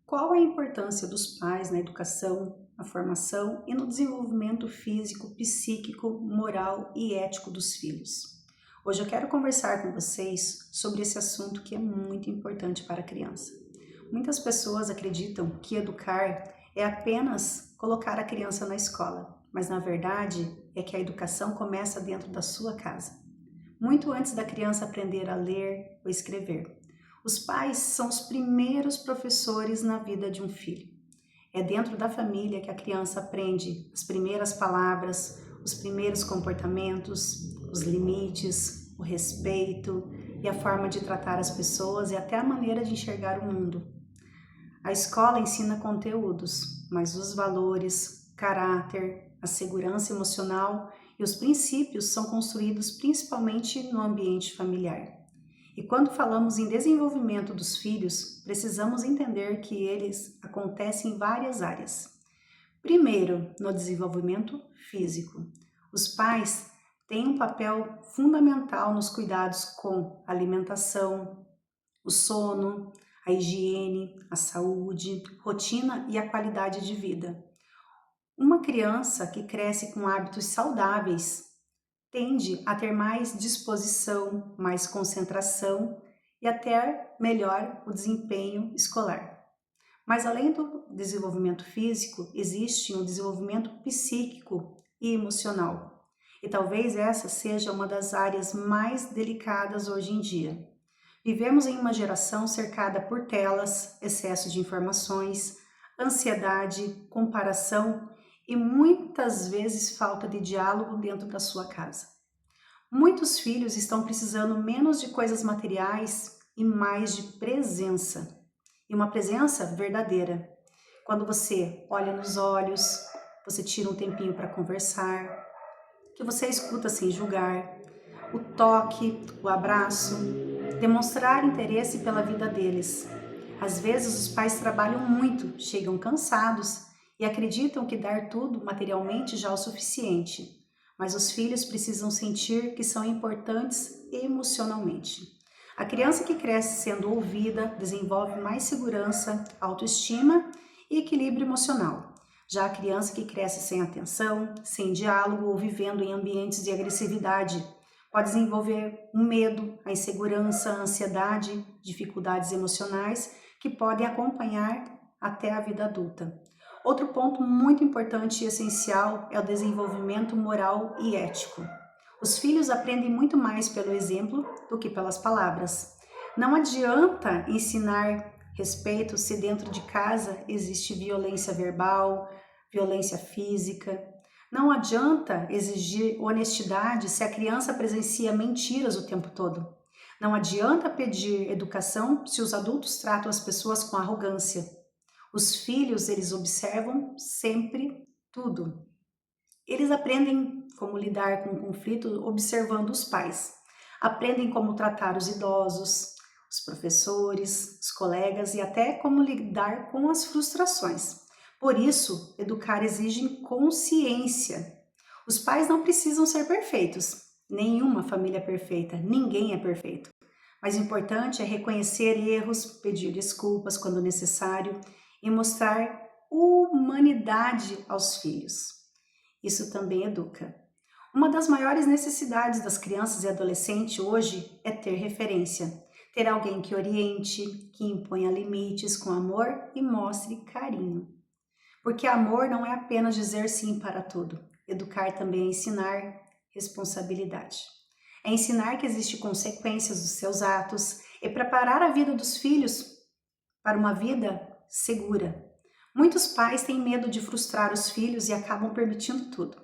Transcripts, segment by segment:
Qual a importância dos pais na educação, na formação e no desenvolvimento físico, psíquico, moral e ético dos filhos? Hoje eu quero conversar com vocês sobre esse assunto que é muito importante para a criança. Muitas pessoas acreditam que educar é apenas colocar a criança na escola, mas na verdade é que a educação começa dentro da sua casa, muito antes da criança aprender a ler ou escrever. Os pais são os primeiros professores na vida de um filho. É dentro da família que a criança aprende as primeiras palavras, os primeiros comportamentos, os limites, o respeito e a forma de tratar as pessoas e até a maneira de enxergar o mundo. A escola ensina conteúdos, mas os valores, caráter, a segurança emocional e os princípios são construídos principalmente no ambiente familiar. E quando falamos em desenvolvimento dos filhos, precisamos entender que eles acontecem em várias áreas. Primeiro, no desenvolvimento físico. Os pais têm um papel fundamental nos cuidados com a alimentação, o sono, a higiene, a saúde, rotina e a qualidade de vida. Uma criança que cresce com hábitos saudáveis tende a ter mais disposição, mais concentração e até melhor o desempenho escolar. Mas além do desenvolvimento físico, existe um desenvolvimento psíquico e emocional. E talvez essa seja uma das áreas mais delicadas hoje em dia. Vivemos em uma geração cercada por telas, excesso de informações, ansiedade, comparação e muitas vezes falta de diálogo dentro da sua casa. Muitos filhos estão precisando menos de coisas materiais e mais de presença. E uma presença verdadeira. Quando você olha nos olhos, você tira um tempinho para conversar, que você escuta sem julgar, o toque, o abraço, demonstrar interesse pela vida deles. Às vezes os pais trabalham muito, chegam cansados e acreditam que dar tudo materialmente já é o suficiente, mas os filhos precisam sentir que são importantes emocionalmente. A criança que cresce sendo ouvida desenvolve mais segurança, autoestima e equilíbrio emocional. Já a criança que cresce sem atenção, sem diálogo ou vivendo em ambientes de agressividade pode desenvolver um medo, a insegurança, a ansiedade, dificuldades emocionais que podem acompanhar até a vida adulta. Outro ponto muito importante e essencial é o desenvolvimento moral e ético. Os filhos aprendem muito mais pelo exemplo do que pelas palavras. Não adianta ensinar respeito se dentro de casa existe violência verbal, violência física. Não adianta exigir honestidade se a criança presencia mentiras o tempo todo. Não adianta pedir educação se os adultos tratam as pessoas com arrogância. Os filhos, eles observam sempre tudo. Eles aprendem como lidar com o conflito observando os pais. Aprendem como tratar os idosos, os professores, os colegas e até como lidar com as frustrações. Por isso, educar exige consciência. Os pais não precisam ser perfeitos. Nenhuma família é perfeita, ninguém é perfeito. Mas o importante é reconhecer erros, pedir desculpas quando necessário e mostrar humanidade aos filhos. Isso também educa. Uma das maiores necessidades das crianças e adolescentes hoje é ter referência. Ter alguém que oriente, que imponha limites com amor e mostre carinho. Porque amor não é apenas dizer sim para tudo. Educar também é ensinar responsabilidade. É ensinar que existem consequências dos seus atos e preparar a vida dos filhos para uma vida segura. Muitos pais têm medo de frustrar os filhos e acabam permitindo tudo.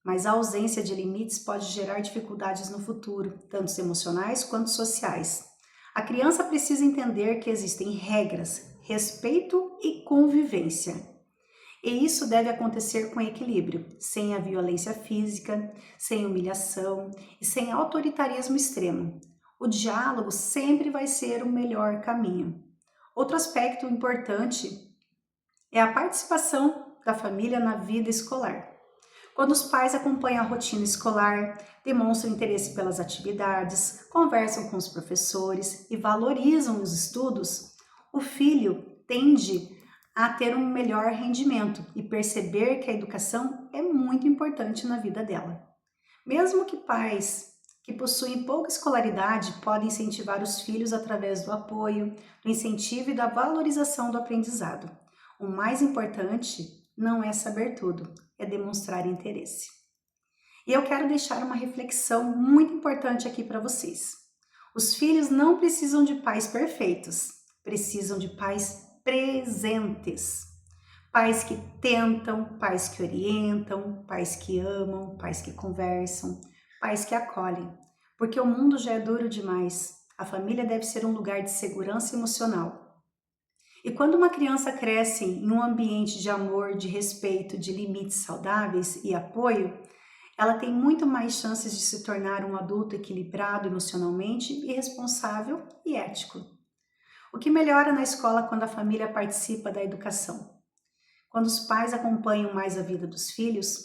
Mas a ausência de limites pode gerar dificuldades no futuro, tanto emocionais quanto sociais. A criança precisa entender que existem regras, respeito e convivência. E isso deve acontecer com equilíbrio, sem a violência física, sem humilhação e sem autoritarismo extremo. O diálogo sempre vai ser o melhor caminho. Outro aspecto importante é a participação da família na vida escolar. Quando os pais acompanham a rotina escolar, demonstram interesse pelas atividades, conversam com os professores e valorizam os estudos, o filho tende a ter um melhor rendimento e perceber que a educação é muito importante na vida dela. Mesmo que pais que possuem pouca escolaridade podem incentivar os filhos através do apoio, do incentivo e da valorização do aprendizado. O mais importante não é saber tudo, é demonstrar interesse. E eu quero deixar uma reflexão muito importante aqui para vocês. Os filhos não precisam de pais perfeitos, precisam de pais presentes. Pais que tentam, pais que orientam, pais que amam, pais que conversam, pais que acolhem. Porque o mundo já é duro demais. A família deve ser um lugar de segurança emocional. E quando uma criança cresce em um ambiente de amor, de respeito, de limites saudáveis e apoio, ela tem muito mais chances de se tornar um adulto equilibrado emocionalmente e responsável e ético. O que melhora na escola quando a família participa da educação? Quando os pais acompanham mais a vida dos filhos,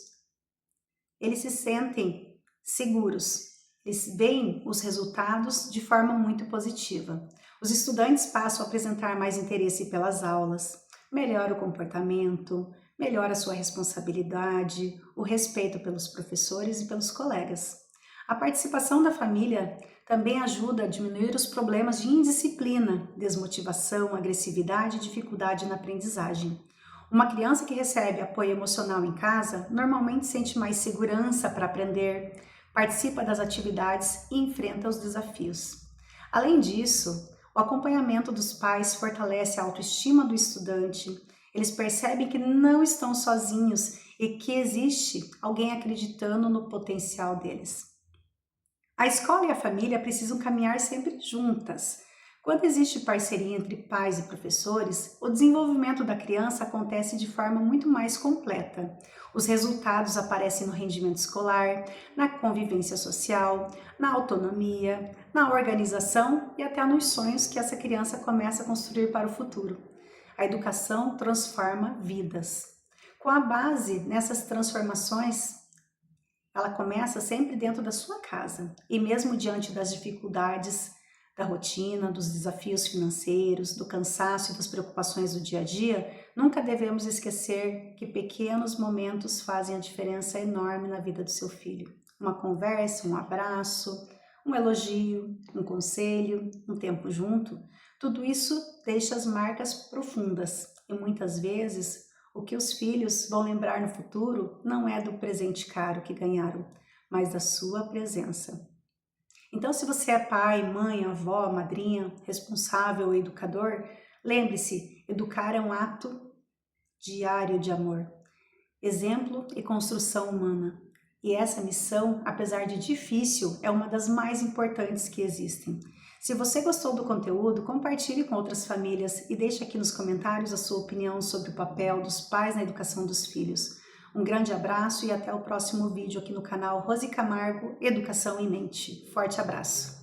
eles se sentem seguros, eles veem os resultados de forma muito positiva. Os estudantes passam a apresentar mais interesse pelas aulas, melhora o comportamento, melhora a sua responsabilidade, o respeito pelos professores e pelos colegas. A participação da família também ajuda a diminuir os problemas de indisciplina, desmotivação, agressividade e dificuldade na aprendizagem. Uma criança que recebe apoio emocional em casa normalmente sente mais segurança para aprender, participa das atividades e enfrenta os desafios. Além disso, o acompanhamento dos pais fortalece a autoestima do estudante. Eles percebem que não estão sozinhos e que existe alguém acreditando no potencial deles. A escola e a família precisam caminhar sempre juntas. Quando existe parceria entre pais e professores, o desenvolvimento da criança acontece de forma muito mais completa. Os resultados aparecem no rendimento escolar, na convivência social, na autonomia, na organização e até nos sonhos que essa criança começa a construir para o futuro. A educação transforma vidas. Com a base nessas transformações, ela começa sempre dentro da sua casa. E mesmo diante das dificuldades da rotina, dos desafios financeiros, do cansaço e das preocupações do dia a dia, nunca devemos esquecer que pequenos momentos fazem a diferença enorme na vida do seu filho. Uma conversa, um abraço, um elogio, um conselho, um tempo junto, tudo isso deixa as marcas profundas e muitas vezes o que os filhos vão lembrar no futuro não é do presente caro que ganharam, mas da sua presença. Então, se você é pai, mãe, avó, madrinha, responsável ou educador, lembre-se, educar é um ato diário de amor, exemplo e construção humana. E essa missão, apesar de difícil, é uma das mais importantes que existem. Se você gostou do conteúdo, compartilhe com outras famílias e deixe aqui nos comentários a sua opinião sobre o papel dos pais na educação dos filhos. Um grande abraço e até o próximo vídeo aqui no canal Rose Camargo Educação em Mente. Forte abraço!